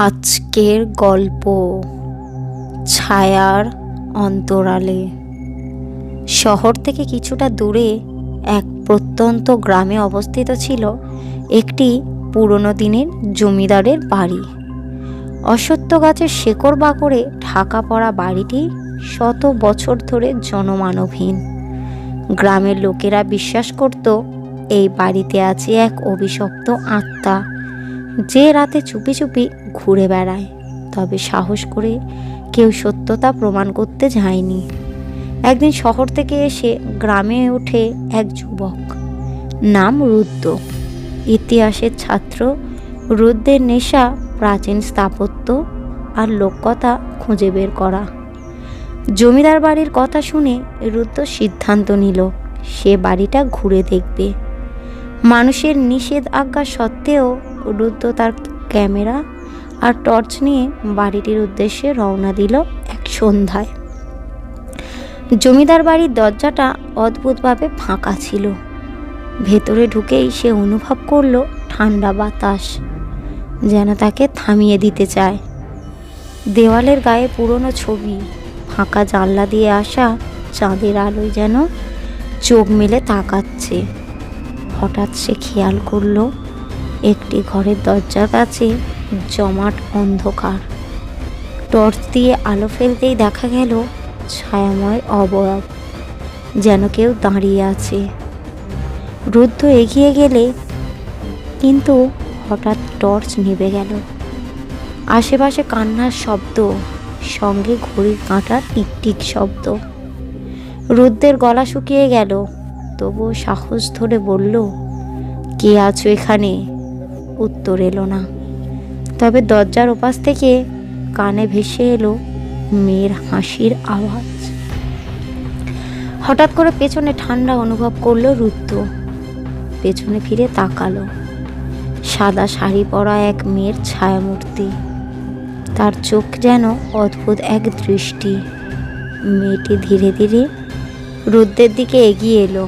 আজকের গল্প ছায়ার অন্তরালে। শহর থেকে কিছুটা দূরে এক প্রত্যন্ত গ্রামে অবস্থিত ছিল একটি পুরনো দিনের জমিদারের বাড়ি। অশ্বত্থ গাছের শেকড় বাকড়ে ঢাকা পড়া বাড়িটি শত বছর ধরে জনমানবহীন। গ্রামের লোকেরা বিশ্বাস করত এই বাড়িতে আছে এক অভিশপ্ত আত্মা, যে রাতে চুপি চুপি ঘুরে বেড়ায়, তবে সাহস করে কেউ সত্যতা প্রমাণ করতে যায়নি। একদিন শহর থেকে এসে গ্রামে ওঠে এক যুবক, নাম রুদ্র। ইতিহাসের ছাত্র রুদ্রের নেশা প্রাচীন স্থাপত্য আর লোককথা খুঁজে বের করা। জমিদার বাড়ির কথা শুনে রুদ্র সিদ্ধান্ত নিল সে বাড়িটা ঘুরে দেখবে। মানুষের নিষেধ আজ্ঞা সত্ত্বেও রুদ্র তার ক্যামেরা আর টর্চ নিয়ে বাড়িটির উদ্দেশ্যে রওনা দিল এক সন্ধ্যায়। জমিদার বাড়ির দরজাটা অদ্ভুতভাবে ফাঁকা ছিল। ভেতরে ঢুকেই সে অনুভব করল ঠান্ডা বাতাস, যেন তাকে থামিয়ে দিতে চায়। দেওয়ালের গায়ে পুরনো ছবি, ফাঁকা জানলা দিয়ে আসা চাঁদের আলোয় যেন চোখ মেলে তাকাচ্ছে। হঠাৎ সে খেয়াল করল একটি ঘরের দরজার কাছে জমাট অন্ধকার। টর্চ দিয়ে আলো ফেলতেই দেখা গেল ছায়াময় অবয়ব, যেন কেউ দাঁড়িয়ে আছে। রুদ্র এগিয়ে গেলে কিন্তু হঠাৎ টর্চ নিভে গেল। আশেপাশে কান্নার শব্দ, সঙ্গে ঘড়ির কাঁটার টিকটিক শব্দ। রুদ্রের গলা শুকিয়ে গেল, তবুও সাহস ধরে বলল, কে আছো এখানে? উত্তর এলো না। তবে দরজার ওপাশ থেকে কানে ভেসে এলো মেয়ের হাসির আওয়াজ। হঠাৎ করে পেছনে ঠান্ডা অনুভব করলো রুদ্র। পেছনে ফিরে তাকালো। সাদা শাড়ি পরা এক মেয়ের ছায়ামূর্তি। তার চোখ যেন অদ্ভুত এক দৃষ্টি। মেয়েটি ধীরে ধীরে রুদ্রের দিকে এগিয়ে এলো।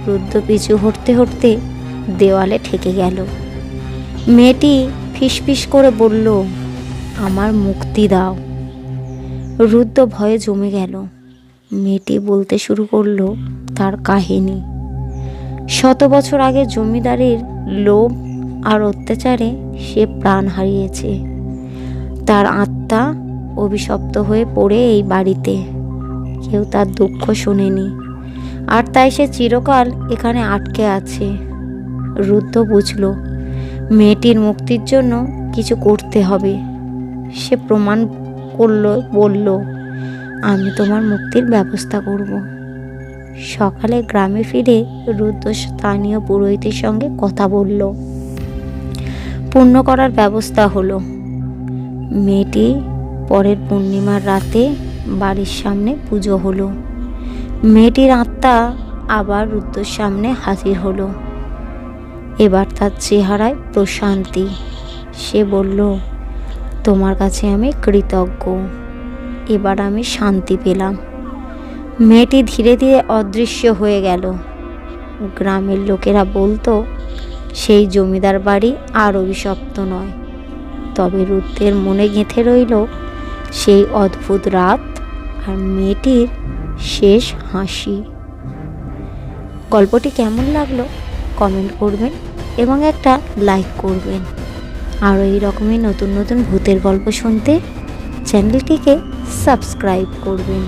রুদ্র পিছু হটতে হটতে দেওয়ালে ঠেকে গেল। মেয়েটি ফিসফিস করে বলল, আমার মুক্তি দাও। রুদ্র ভয়ে জমে গেল। মেয়েটি বলতে শুরু করলো তার কাহিনী। শত বছর আগে জমিদারের লোভ আর অত্যাচারে সে প্রাণ হারিয়েছে। তার আত্মা অভিশপ্ত হয়ে পড়ে এই বাড়িতে। কেউ তার দুঃখ শোনেনি, আর তাই সে চিরকাল এখানে আটকে আছে। রুদ্র বুঝল মেয়েটির মুক্তির জন্য কিছু করতে হবে। সে প্রমাণ করলো, বলল, আমি তোমার মুক্তির ব্যবস্থা করব। সকালে গ্রামে ফিরে রুদ্র স্থানীয় পুরোহিতের সঙ্গে কথা বলল। পূর্ণ করার ব্যবস্থা হলো। মেয়েটি পরের পূর্ণিমার রাতে বাড়ির সামনে পুজো হলো। মেয়েটির আত্মা আবার রুদ্রের সামনে হাজির হলো। এবার তার চেহারায় প্রশান্তি। সে বলল, তোমার কাছে আমি কৃতজ্ঞ। এবার আমি শান্তি পেলাম। মেয়েটি ধীরে ধীরে অদৃশ্য হয়ে গেল। গ্রামের লোকেরা বলতো সেই জমিদার বাড়ি আর অভিশপ্ত নয়, তবে রুদ্রের মনে গেঁথে রইল সেই অদ্ভুত রাত আর মেয়েটির শেষ হাসি। গল্পটি কেমন লাগলো কমেন্ট করবেন এবং একটা লাইক করবেন। আরও এই রকমই নতুন নতুন ভূতের গল্প শুনতে চ্যানেলটিকে সাবস্ক্রাইব করবেন।